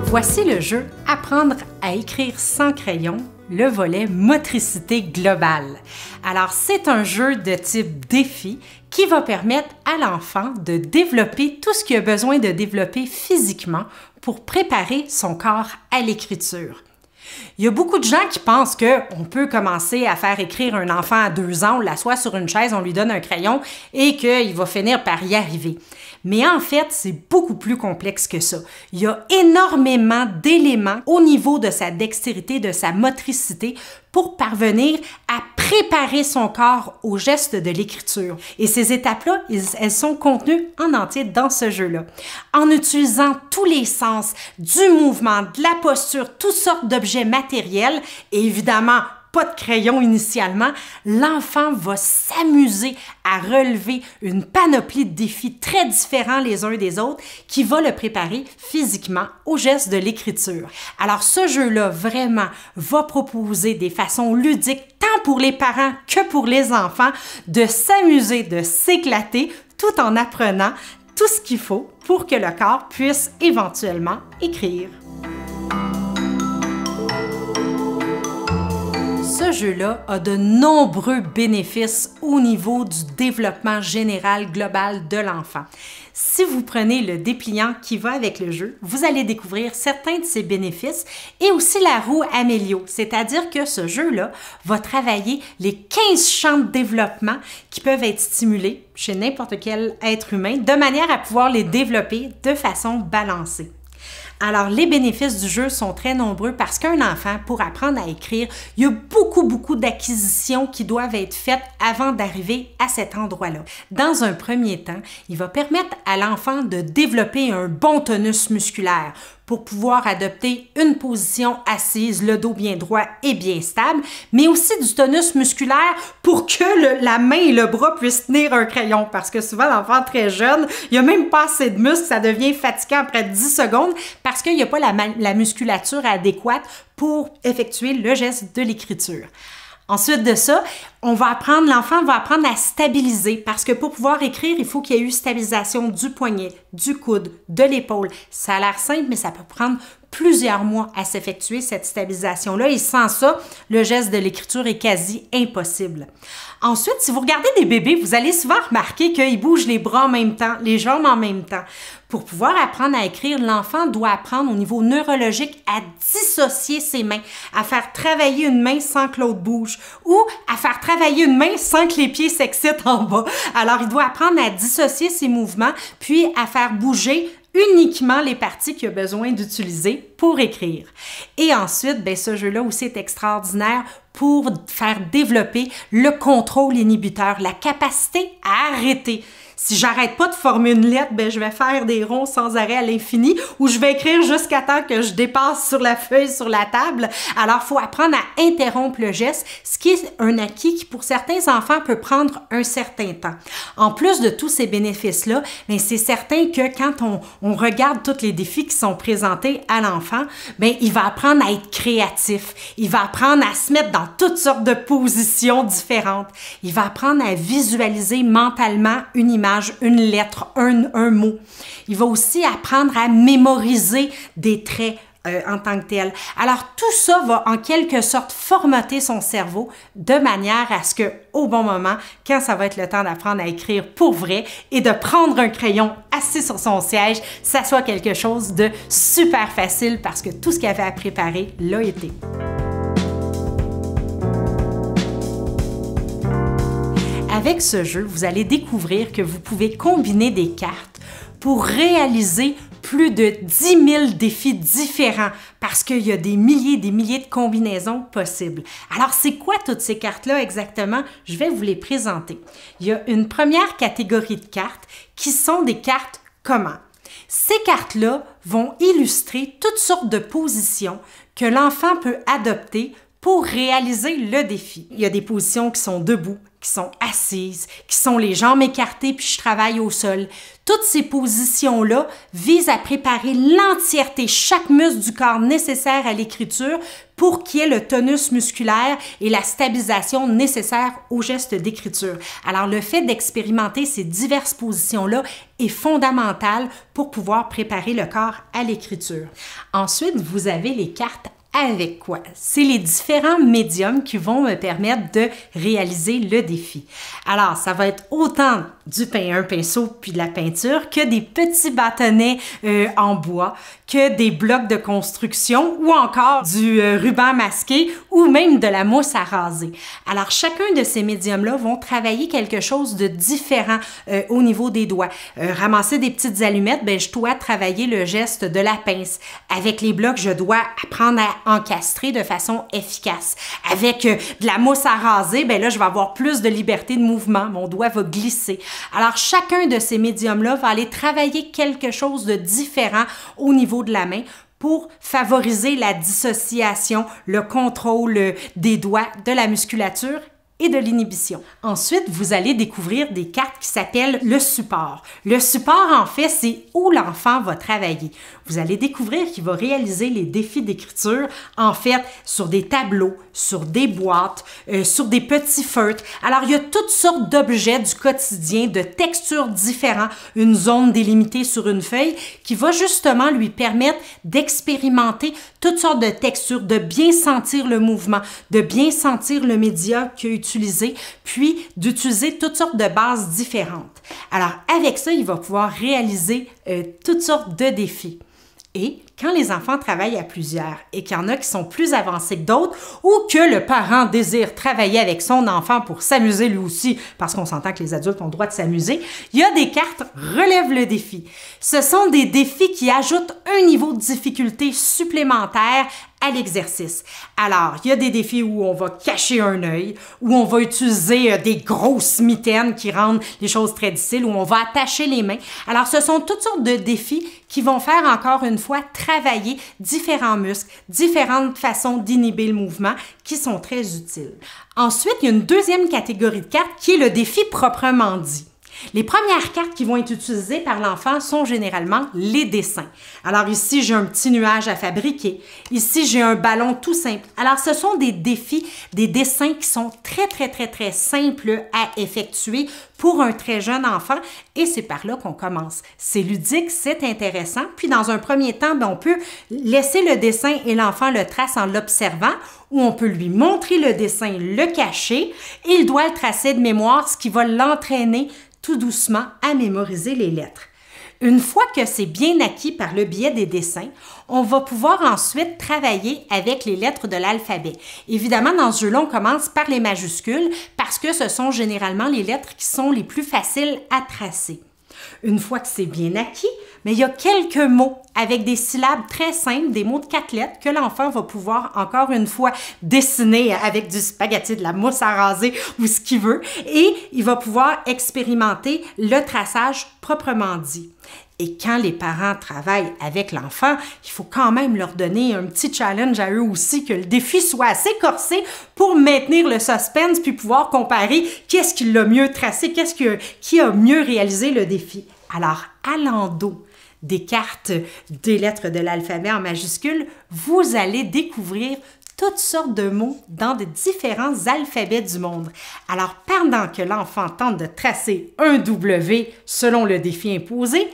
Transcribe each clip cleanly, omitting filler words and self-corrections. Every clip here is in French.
Voici le jeu Apprendre à écrire sans crayon, le volet motricité globale. Alors, c'est un jeu de type défi qui va permettre à l'enfant de développer tout ce qu'il a besoin de développer physiquement pour préparer son corps à l'écriture. Il y a beaucoup de gens qui pensent qu'on peut commencer à faire écrire un enfant à 2 ans, on l'assoit sur une chaise, on lui donne un crayon et qu'il va finir par y arriver. Mais en fait, c'est beaucoup plus complexe que ça. Il y a énormément d'éléments au niveau de sa dextérité, de sa motricité pour parvenir à préparer son corps au geste de l'écriture. Et ces étapes-là, elles sont contenues en entier dans ce jeu-là. En utilisant tous les sens, du mouvement, de la posture, toutes sortes d'objets matériels, et évidemment, pas de crayon initialement, l'enfant va s'amuser à relever une panoplie de défis très différents les uns des autres qui va le préparer physiquement au geste de l'écriture. Alors ce jeu-là, vraiment, va proposer des façons ludiques tant pour les parents que pour les enfants de s'amuser, de s'éclater tout en apprenant tout ce qu'il faut pour que le corps puisse éventuellement écrire. Ce jeu-là a de nombreux bénéfices au niveau du développement général global de l'enfant. Si vous prenez le dépliant qui va avec le jeu, vous allez découvrir certains de ses bénéfices et aussi la roue Amélio, c'est-à-dire que ce jeu-là va travailler les 15 champs de développement qui peuvent être stimulés chez n'importe quel être humain de manière à pouvoir les développer de façon balancée. Alors, les bénéfices du jeu sont très nombreux parce qu'un enfant, pour apprendre à écrire, il y a beaucoup d'acquisitions qui doivent être faites avant d'arriver à cet endroit-là. Dans un premier temps, il va permettre à l'enfant de développer un bon tonus musculaire pour pouvoir adopter une position assise, le dos bien droit et bien stable, mais aussi du tonus musculaire pour que la main et le bras puissent tenir un crayon, parce que souvent, l'enfant très jeune, il n'y a même pas assez de muscles, ça devient fatigant après 10 secondes parce qu'il n'y a pas la musculature adéquate pour effectuer le geste de l'écriture. Ensuite de ça, l'enfant va apprendre à stabiliser parce que pour pouvoir écrire, il faut qu'il y ait eu stabilisation du poignet, du coude, de l'épaule. Ça a l'air simple, mais ça peut prendre plusieurs mois à s'effectuer cette stabilisation-là et sans ça, le geste de l'écriture est quasi impossible. Ensuite, si vous regardez des bébés, vous allez souvent remarquer qu'ils bougent les bras en même temps, les jambes en même temps. Pour pouvoir apprendre à écrire, l'enfant doit apprendre au niveau neurologique à dissocier ses mains, à faire travailler une main sans que l'autre bouge ou à faire travailler une main sans que les pieds s'excitent en bas. Alors, il doit apprendre à dissocier ses mouvements puis à faire bouger uniquement les parties qu'il a besoin d'utiliser pour écrire. Et ensuite, ce jeu-là aussi est extraordinaire pour faire développer le contrôle inhibiteur, la capacité à arrêter. Si j'arrête pas de former une lettre, je vais faire des ronds sans arrêt à l'infini ou je vais écrire jusqu'à temps que je dépasse sur la feuille, sur la table. Alors, il faut apprendre à interrompre le geste, ce qui est un acquis qui, pour certains enfants, peut prendre un certain temps. En plus de tous ces bénéfices-là, c'est certain que quand on regarde tous les défis qui sont présentés à l'enfant, il va apprendre à être créatif. Il va apprendre à se mettre dans toutes sortes de positions différentes. Il va apprendre à visualiser mentalement une image, une lettre, un mot. Il va aussi apprendre à mémoriser des traits en tant que tel. Alors, tout ça va en quelque sorte formater son cerveau de manière à ce que, au bon moment, quand ça va être le temps d'apprendre à écrire pour vrai et de prendre un crayon assis sur son siège, ça soit quelque chose de super facile parce que tout ce qu'il avait à préparer l'a été. Avec ce jeu, vous allez découvrir que vous pouvez combiner des cartes pour réaliser plus de 10 000 défis différents parce qu'il y a des milliers de combinaisons possibles. Alors, c'est quoi toutes ces cartes-là exactement? Je vais vous les présenter. Il y a une première catégorie de cartes qui sont des cartes comment. Ces cartes-là vont illustrer toutes sortes de positions que l'enfant peut adopter pour réaliser le défi. Il y a des positions qui sont debout, qui sont assises, qui sont les jambes écartées, puis je travaille au sol. Toutes ces positions-là visent à préparer l'entièreté, chaque muscle du corps nécessaire à l'écriture pour qu'il y ait le tonus musculaire et la stabilisation nécessaire au geste d'écriture. Alors, le fait d'expérimenter ces diverses positions-là est fondamental pour pouvoir préparer le corps à l'écriture. Ensuite, vous avez les cartes avec quoi? C'est les différents médiums qui vont me permettre de réaliser le défi. Alors, ça va être autant un pinceau puis de la peinture que des petits bâtonnets en bois, que des blocs de construction ou encore du ruban masqué ou même de la mousse à raser. Alors, chacun de ces médiums-là vont travailler quelque chose de différent au niveau des doigts. Ramasser des petites allumettes, ben, je dois travailler le geste de la pince. Avec les blocs, je dois apprendre à encastrer de façon efficace. Avec de la mousse à raser, ben là, je vais avoir plus de liberté de mouvement. Mon doigt va glisser. Alors, chacun de ces médiums-là va aller travailler quelque chose de différent au niveau de la main pour favoriser la dissociation, le contrôle des doigts, de la musculature et de l'inhibition. Ensuite, vous allez découvrir des cartes qui s'appellent le support. Le support, en fait, c'est où l'enfant va travailler. Vous allez découvrir qu'il va réaliser les défis d'écriture, en fait, sur des tableaux, sur des boîtes, sur des petits feutres. Alors, il y a toutes sortes d'objets du quotidien, de textures différentes, une zone délimitée sur une feuille qui va justement lui permettre d'expérimenter toutes sortes de textures, de bien sentir le mouvement, de bien sentir le média qu'il a utilisé, puis d'utiliser toutes sortes de bases différentes. Alors, avec ça, il va pouvoir réaliser toutes sortes de défis. Et quand les enfants travaillent à plusieurs et qu'il y en a qui sont plus avancés que d'autres ou que le parent désire travailler avec son enfant pour s'amuser lui aussi, parce qu'on s'entend que les adultes ont le droit de s'amuser, il y a des cartes relève le défi. Ce sont des défis qui ajoutent un niveau de difficulté supplémentaire à l'exercice. Alors, il y a des défis où on va cacher un œil, où on va utiliser des grosses mitaines qui rendent les choses très difficiles, où on va attacher les mains. Alors, ce sont toutes sortes de défis qui vont faire, encore une fois, travailler différents muscles, différentes façons d'inhiber le mouvement qui sont très utiles. Ensuite, il y a une deuxième catégorie de cartes qui est le défi proprement dit. Les premières cartes qui vont être utilisées par l'enfant sont généralement les dessins. Alors ici, j'ai un petit nuage à fabriquer. Ici, j'ai un ballon tout simple. Alors, ce sont des défis, des dessins qui sont très simples à effectuer pour un très jeune enfant et c'est par là qu'on commence. C'est ludique, c'est intéressant. Puis, dans un premier temps, on peut laisser le dessin et l'enfant le trace en l'observant ou on peut lui montrer le dessin, le cacher et il doit le tracer de mémoire, ce qui va l'entraîner tout doucement à mémoriser les lettres. Une fois que c'est bien acquis par le biais des dessins, on va pouvoir ensuite travailler avec les lettres de l'alphabet. Évidemment, dans ce jeu-là, on commence par les majuscules parce que ce sont généralement les lettres qui sont les plus faciles à tracer. Une fois que c'est bien acquis, mais il y a quelques mots avec des syllabes très simples, des mots de 4 lettres que l'enfant va pouvoir encore une fois dessiner avec du spaghetti, de la mousse à raser ou ce qu'il veut et il va pouvoir expérimenter le traçage proprement dit. Et quand les parents travaillent avec l'enfant, il faut quand même leur donner un petit challenge à eux aussi, que le défi soit assez corsé pour maintenir le suspense puis pouvoir comparer qu'est-ce qui l'a mieux tracé, qui a mieux réalisé le défi. Alors, à l'endos des cartes des lettres de l'alphabet en majuscules, vous allez découvrir toutes sortes de mots dans de différents alphabets du monde. Alors, pendant que l'enfant tente de tracer un W selon le défi imposé,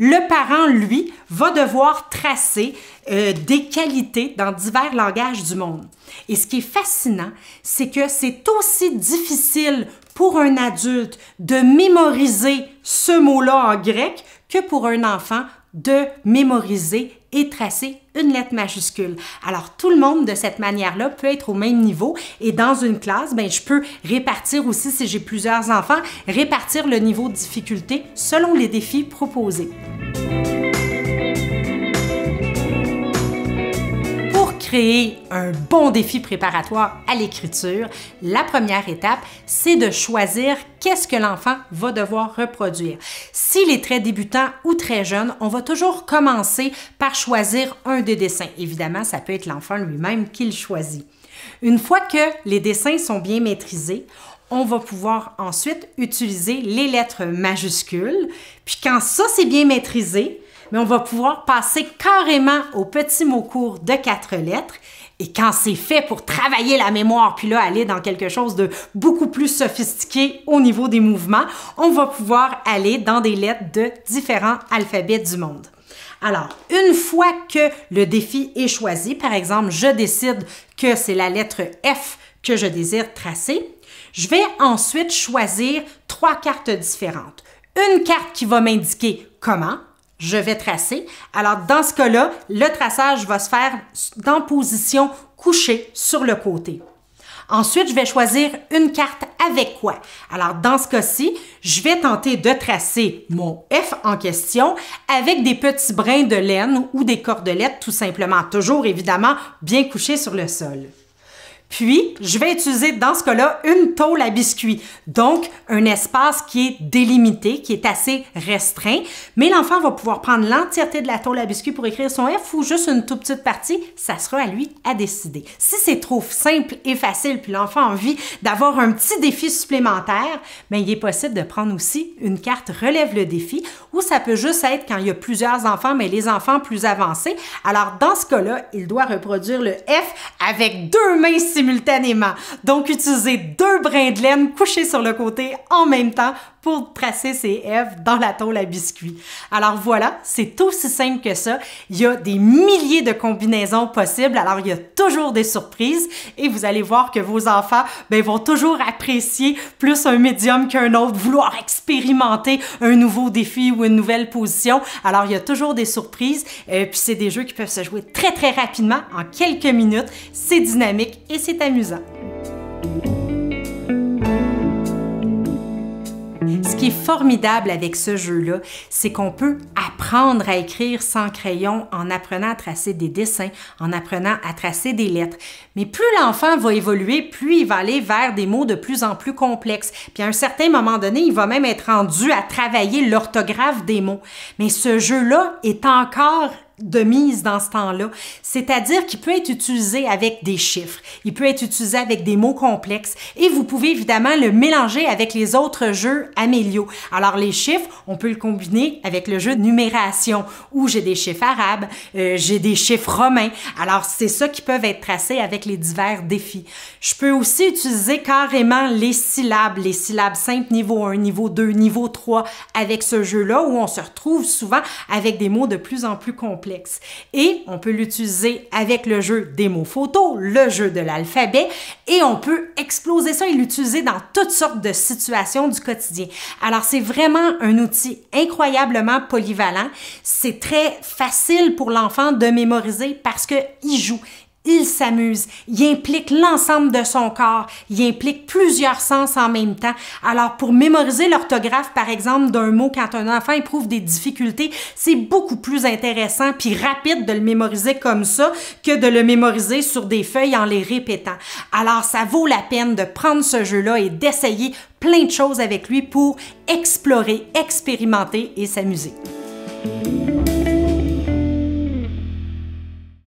le parent, lui, va devoir tracer des qualités dans divers langages du monde. Et ce qui est fascinant, c'est que c'est aussi difficile pour un adulte de mémoriser ce mot-là en grec que pour un enfant de mémoriser et tracer une lettre majuscule. Alors, tout le monde, de cette manière-là, peut être au même niveau et dans une classe, je peux répartir aussi, si j'ai plusieurs enfants, répartir le niveau de difficulté selon les défis proposés. Créer un bon défi préparatoire à l'écriture, la première étape, c'est de choisir qu'est-ce que l'enfant va devoir reproduire. S'il est très débutant ou très jeune, on va toujours commencer par choisir un des dessins. Évidemment, ça peut être l'enfant lui-même qui le choisit. Une fois que les dessins sont bien maîtrisés, on va pouvoir ensuite utiliser les lettres majuscules. Puis quand ça, c'est bien maîtrisé, mais on va pouvoir passer carrément aux petits mots courts de 4 lettres. Et quand c'est fait pour travailler la mémoire, puis là, aller dans quelque chose de beaucoup plus sophistiqué au niveau des mouvements, on va pouvoir aller dans des lettres de différents alphabets du monde. Alors, une fois que le défi est choisi, par exemple, je décide que c'est la lettre F que je désire tracer, je vais ensuite choisir 3 cartes différentes. Une carte qui va m'indiquer comment je vais tracer. Alors, dans ce cas-là, le traçage va se faire en position couchée sur le côté. Ensuite, je vais choisir une carte avec quoi. Alors, dans ce cas-ci, je vais tenter de tracer mon F en question avec des petits brins de laine ou des cordelettes, tout simplement. Toujours, évidemment, bien couché sur le sol. Puis, je vais utiliser dans ce cas-là une tôle à biscuits, donc un espace qui est délimité, qui est assez restreint, mais l'enfant va pouvoir prendre l'entièreté de la tôle à biscuits pour écrire son F ou juste une toute petite partie, ça sera à lui à décider. Si c'est trop simple et facile, puis l'enfant a envie d'avoir un petit défi supplémentaire, bien, il est possible de prendre aussi une carte relève le défi, ou ça peut juste être quand il y a plusieurs enfants, mais les enfants plus avancés. Alors, dans ce cas-là, il doit reproduire le F avec 2 mains simultanément. Donc, utiliser 2 brins de laine couchés sur le côté en même temps pour tracer ses F dans la tôle à biscuits. Alors voilà, c'est aussi simple que ça. Il y a des milliers de combinaisons possibles, alors il y a toujours des surprises et vous allez voir que vos enfants vont toujours apprécier plus un médium qu'un autre, vouloir expérimenter un nouveau défi ou une nouvelle position. Alors il y a toujours des surprises, puis c'est des jeux qui peuvent se jouer très très rapidement, en quelques minutes. C'est dynamique et c'est amusant. Ce qui est formidable avec ce jeu-là, c'est qu'on peut apprendre à écrire sans crayon en apprenant à tracer des dessins, en apprenant à tracer des lettres. Mais plus l'enfant va évoluer, plus il va aller vers des mots de plus en plus complexes. Puis à un certain moment donné, il va même être rendu à travailler l'orthographe des mots. Mais ce jeu-là est encore de mise dans ce temps-là, c'est-à-dire qu'il peut être utilisé avec des chiffres, il peut être utilisé avec des mots complexes et vous pouvez évidemment le mélanger avec les autres jeux Amélio. Alors les chiffres, on peut le combiner avec le jeu de numération où j'ai des chiffres arabes, j'ai des chiffres romains. Alors c'est ça qui peuvent être tracés avec les divers défis. Je peux aussi utiliser carrément les syllabes simples niveau 1, niveau 2, niveau 3 avec ce jeu-là où on se retrouve souvent avec des mots de plus en plus complexes. Et on peut l'utiliser avec le jeu des mots photos, le jeu de l'alphabet, et on peut exploser ça et l'utiliser dans toutes sortes de situations du quotidien. Alors, c'est vraiment un outil incroyablement polyvalent. C'est très facile pour l'enfant de mémoriser parce qu'il joue. Il s'amuse, il implique l'ensemble de son corps, il implique plusieurs sens en même temps. Alors, pour mémoriser l'orthographe, par exemple, d'un mot, quand un enfant éprouve des difficultés, c'est beaucoup plus intéressant puis rapide de le mémoriser comme ça que de le mémoriser sur des feuilles en les répétant. Alors, ça vaut la peine de prendre ce jeu-là et d'essayer plein de choses avec lui pour explorer, expérimenter et s'amuser.